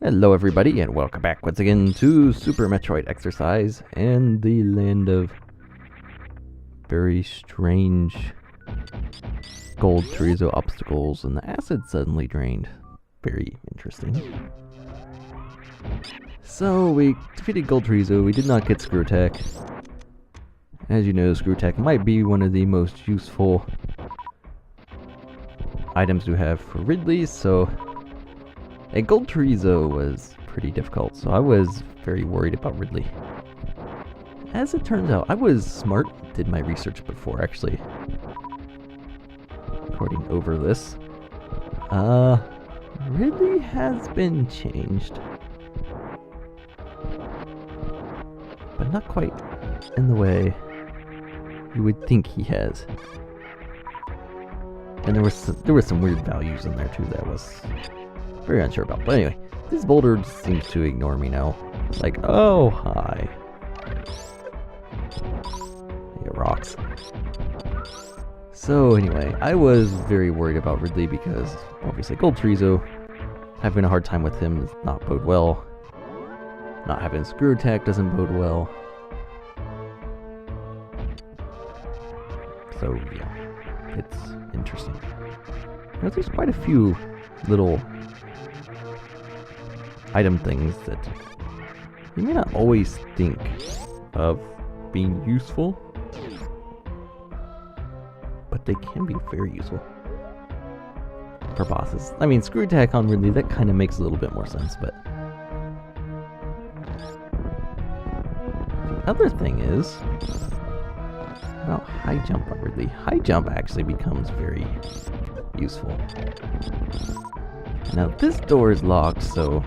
Hello everybody and welcome back once again to Super Metroid Exercise and the land of very strange gold chorizo obstacles, and the acid suddenly drained. Very interesting. So we defeated Gold Chorizo. We did not get Screw Attack. As you know, Screw Attack might be one of the most useful items to have for Ridley, so a Gold Chorizo was pretty difficult, so I was very worried about Ridley. As it turns out, I was smart, did my research before actually recording over this. Ridley has been changed, but not quite in the way you would think he has. And there were some weird values in there too that was very unsure about. But anyway, this boulder seems to ignore me now. It's like, oh, hi. It rocks. So anyway, I was very worried about Ridley because obviously Gold Chorizo, having a hard time with him does not bode well. Not having Screw Attack doesn't bode well. So yeah, it's interesting. Now, there's quite a few little item things that you may not always think of being useful, but they can be very useful for bosses. I mean, Screw Attack on Ridley, that kind of makes a little bit more sense, but the other thing is about High Jump on Ridley. High Jump actually becomes very useful. Now this door is locked, so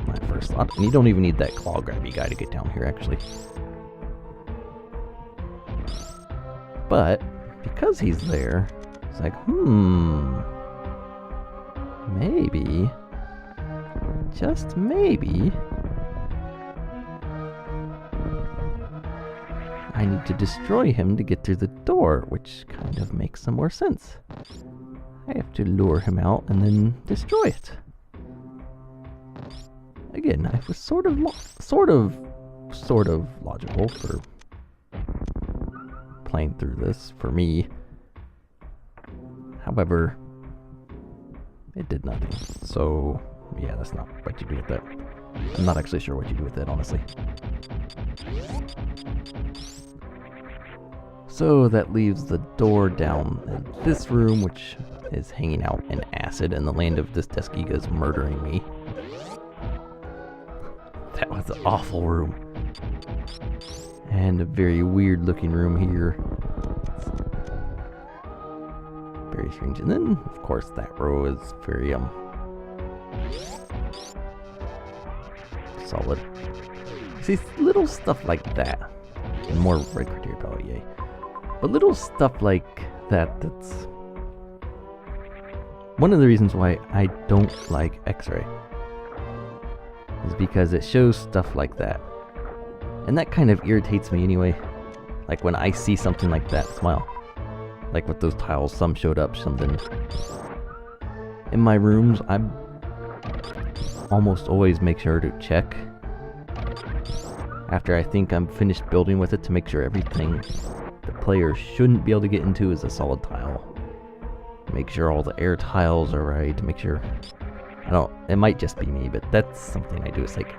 my first thought, and you don't even need that claw grabby guy to get down here actually. But because he's there, it's like, maybe, just maybe, I need to destroy him to get through the door, which kind of makes some more sense. I have to lure him out and then destroy it. Again, I was sort of logical for playing through this for me. However, it did nothing. So yeah, that's not what you do with that. I'm not actually sure what you do with that, honestly. So that leaves the door down in this room, which is hanging out in acid, and the land of this Deskiga is murdering me. That was an awful room. And a very weird looking room here. Very strange. And then, of course, that row is very, solid. See, little stuff like that. And more red criteria power, yay. But little stuff like that, that's one of the reasons why I don't like X-Ray. Is because it shows stuff like that. And that kind of irritates me anyway. Like when I see something like that, smile. Like with those tiles, some showed up, some didn't. In my rooms, I almost always make sure to check after I think I'm finished building with it to make sure everything the player shouldn't be able to get into is a solid tile. Make sure all the air tiles are right, make sure... it might just be me, but that's something I do. It's like,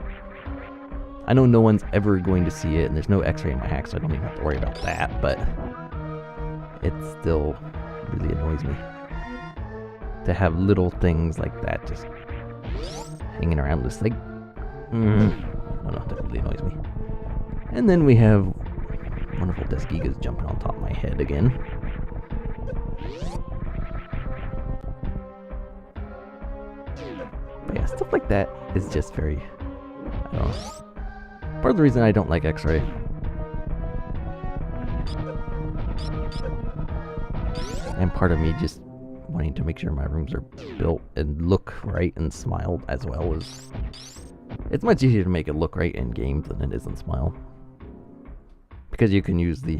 I know no one's ever going to see it, and there's no X-ray in my hack, so I don't even have to worry about that, but it still really annoys me to have little things like that just hanging around. Just like, I don't know, that really annoys me. And then we have wonderful Deskigas jumping on top of my head again. But yeah, stuff like that is just very, I don't know. Part of the reason I don't like X-Ray. And part of me just wanting to make sure my rooms are built and look right and smile as well as... It's much easier to make it look right in game than it is in Smile. Because you can use the...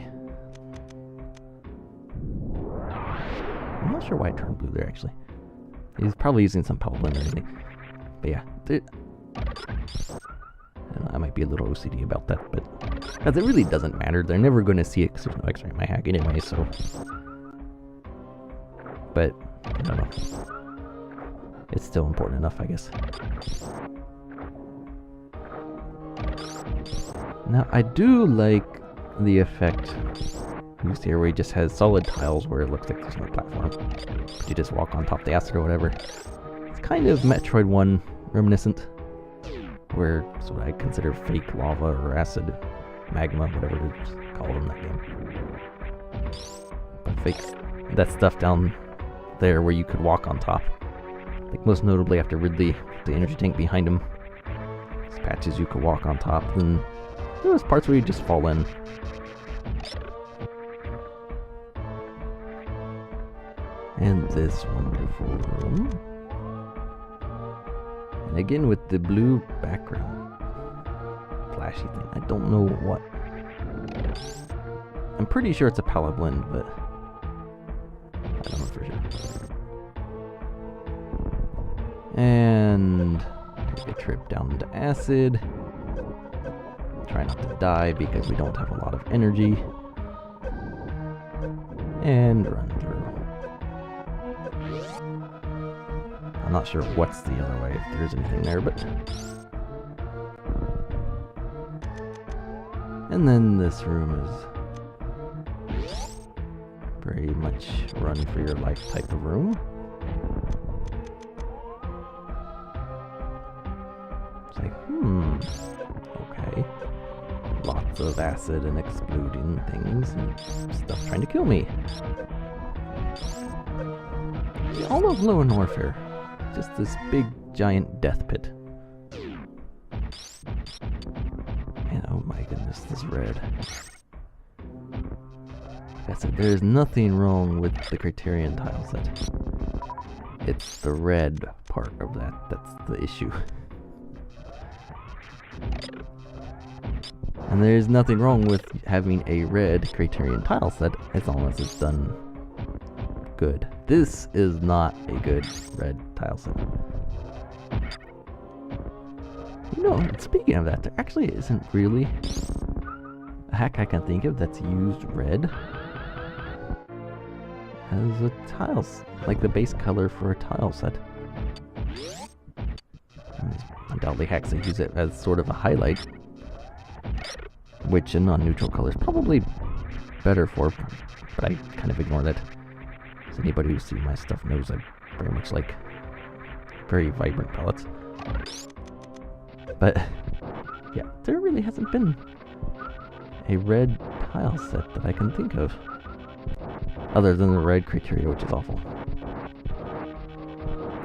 I'm not sure why I turned blue there actually. He's probably using some Power Blend or anything. But yeah, I might be a little OCD about that, but because it really doesn't matter. They're never going to see it because there's no X-ray in my hack anyway, so. But, I don't know. It's still important enough, I guess. Now, I do like the effect used here where he just has solid tiles where it looks like there's no platform. You just walk on top of the acid or whatever. It's kind of Metroid 1 reminiscent, where it's what I consider fake lava or acid, magma, whatever it's called in that game. But fake, that stuff down there where you could walk on top. Like most notably after Ridley, the energy tank behind him. These patches you could walk on top, then there was parts where you just fall in. And this wonderful room. And again with the blue background. Flashy thing. I don't know what. I'm pretty sure it's a palette blend, but I don't know for sure. And take a trip down into acid. Try not to die because we don't have a lot of energy. And run through. I'm not sure what's the other way, if there's anything there, but... And then this room is very much run for your life type of room. It's like, okay. Lots of acid and exploding things and stuff trying to kill me. All of Low and Warfare. Just this big, giant death pit. And oh my goodness, this red. Like I said, there's nothing wrong with the Criterion tile set. It's the red part of that that's the issue. And there's nothing wrong with having a red Criterion tile set as long as it's done good. This is not a good red tile set. You know, speaking of that, there actually isn't really a hack I can think of that's used red as a tile, like the base color for a tile set. Undoubtedly hacks that use it as sort of a highlight, which a non-neutral color is probably better for, but I kind of ignore that. As anybody who's seen my stuff knows I very much like very vibrant palettes. But yeah, there really hasn't been a red tile set that I can think of. Other than the red criteria, which is awful.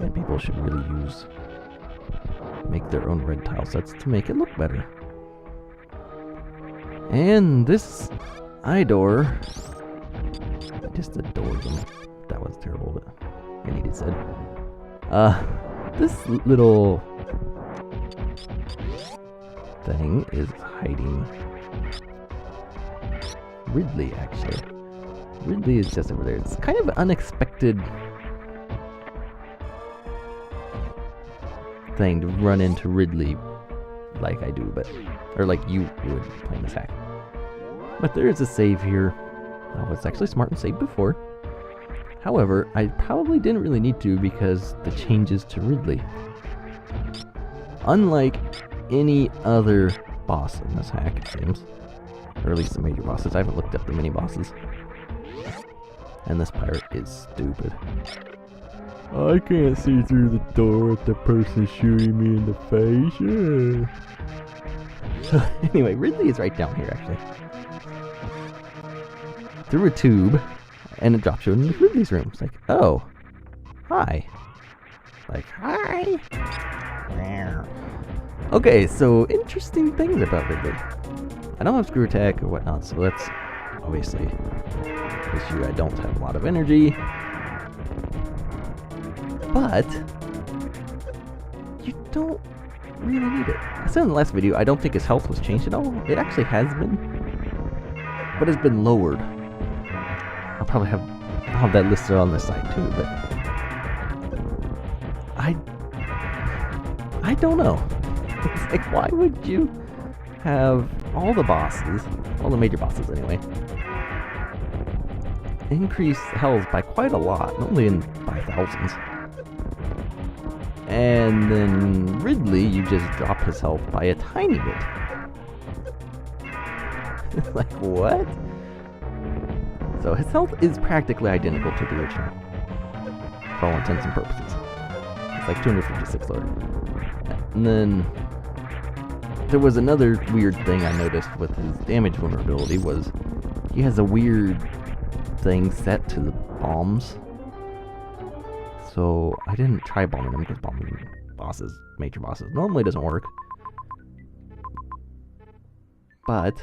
And people should really make their own red tile sets to make it look better. And this eye-door, I just adore them. That was terrible, but I needed said. This little thing is hiding Ridley, actually. Ridley is just over there. It's kind of an unexpected thing to run into Ridley like I do, but or like you would playing this hack. But there is a save here. I was actually smart and saved before. However, I probably didn't really need to because the changes to Ridley. Unlike any other boss in this hack, it seems. Or at least the major bosses. I haven't looked up the mini bosses. And this pirate is stupid. I can't see through the door if the person's shooting me in the face. So anyway, Ridley is right down here, actually. Through a tube, and it drops you into Ridley's room. It's like, oh, hi. Like, hi. Okay, so interesting things about Ridley. I don't have screw attack or whatnot, so that's obviously an issue. I don't have a lot of energy. But you don't really need it. I said in the last video, I don't think his health was changed at all. It actually has been, but it's been lowered. I'll probably have that listed on this side too, but I don't know. It's like, why would you have all the bosses, all the major bosses anyway, increase health by quite a lot, only by thousands. And then Ridley, you just drop his health by a tiny bit. Like, what? So his health is practically identical to the original, for all intents and purposes. It's like 256 lower. And then there was another weird thing I noticed with his damage vulnerability was he has a weird thing set to the bombs. So I didn't try bombing him because bombing bosses, major bosses, normally doesn't work. But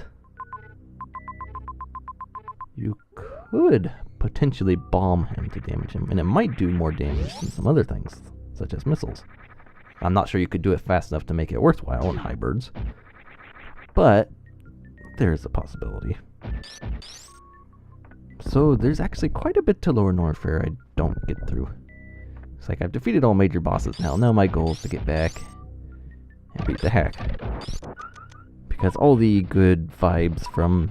you could potentially bomb him to damage him, and it might do more damage than some other things, such as missiles. I'm not sure you could do it fast enough to make it worthwhile in high birds, but there's a possibility. So there's actually quite a bit to Lower Norfair I don't get through. It's like I've defeated all major bosses now. Now my goal is to get back and beat the hack. Because all the good vibes from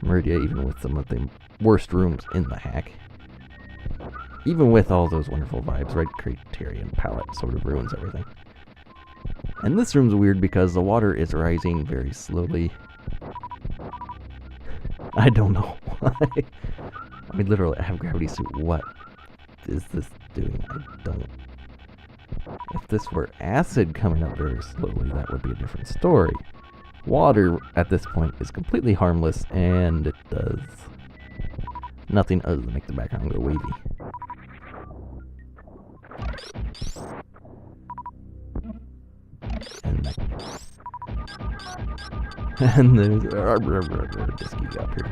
Meridia, even with some of the worst rooms in the hack, even with all those wonderful vibes, Red Criterion Palette sort of ruins everything. And this room's weird because the water is rising very slowly. I don't know why. I mean, literally, I have gravity suit. What is this doing? I don't. If this were acid coming up very slowly, that would be a different story. Water, at this point, is completely harmless, and it does nothing other than make the background go wavy. And there's this key up here.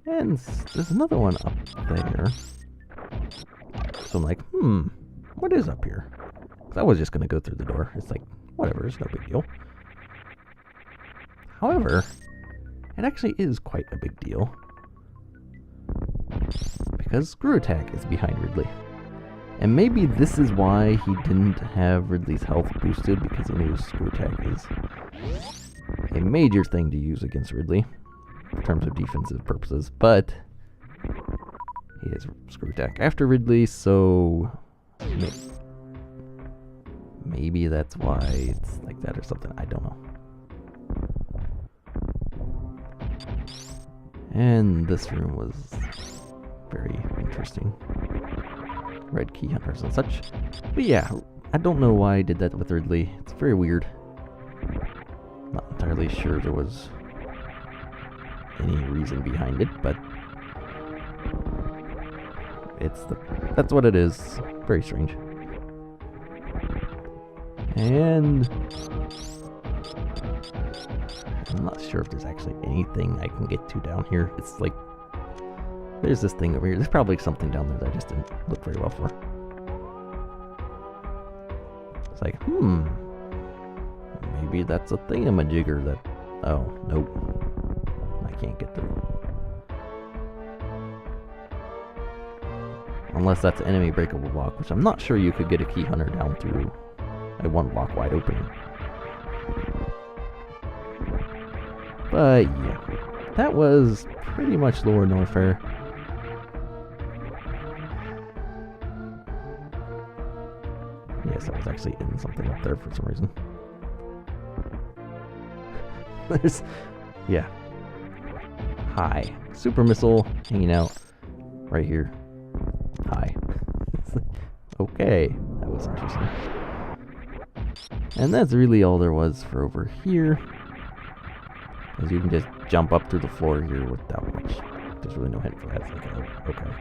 And there's another one up there. So I'm like, what is up here? Because I was just going to go through the door. It's like, whatever, it's no big deal. However, it actually is quite a big deal. Because Screw Attack is behind Ridley. And maybe this is why he didn't have Ridley's health boosted, because he knew Screw Attack is a major thing to use against Ridley in terms of defensive purposes, but he has Screw Attack after Ridley, so maybe that's why it's like that or something, I don't know. And this room was very interesting. Red key hunters and such. But yeah, I don't know why I did that with Ridley. It's very weird. Not entirely sure there was any reason behind it, but that's what it is. Very strange. And I'm not sure if there's actually anything I can get to down here. It's like there's this thing over here. There's probably something down there that I just didn't look very well for. It's like, maybe that's a thingamajigger that... Oh, nope. I can't get through. Unless that's an enemy breakable block, which I'm not sure you could get a key hunter down through a one block wide opening. But yeah, that was pretty much Lower Norfair. Yes, I was actually in something up there for some reason. There's... yeah. Hi. Super Missile hanging out right here. Hi. Okay, that was interesting. And that's really all there was for over here. Because you can just jump up through the floor here without much. There's really no hint for that. It's like, oh, okay,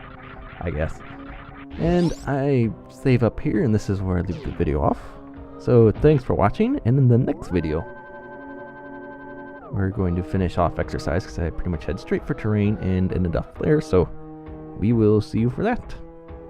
I guess. And I save up here, and this is where I leave the video off. So thanks for watching, and in the next video, we're going to finish off Exercise, because I pretty much head straight for terrain and ended up there, so we will see you for that.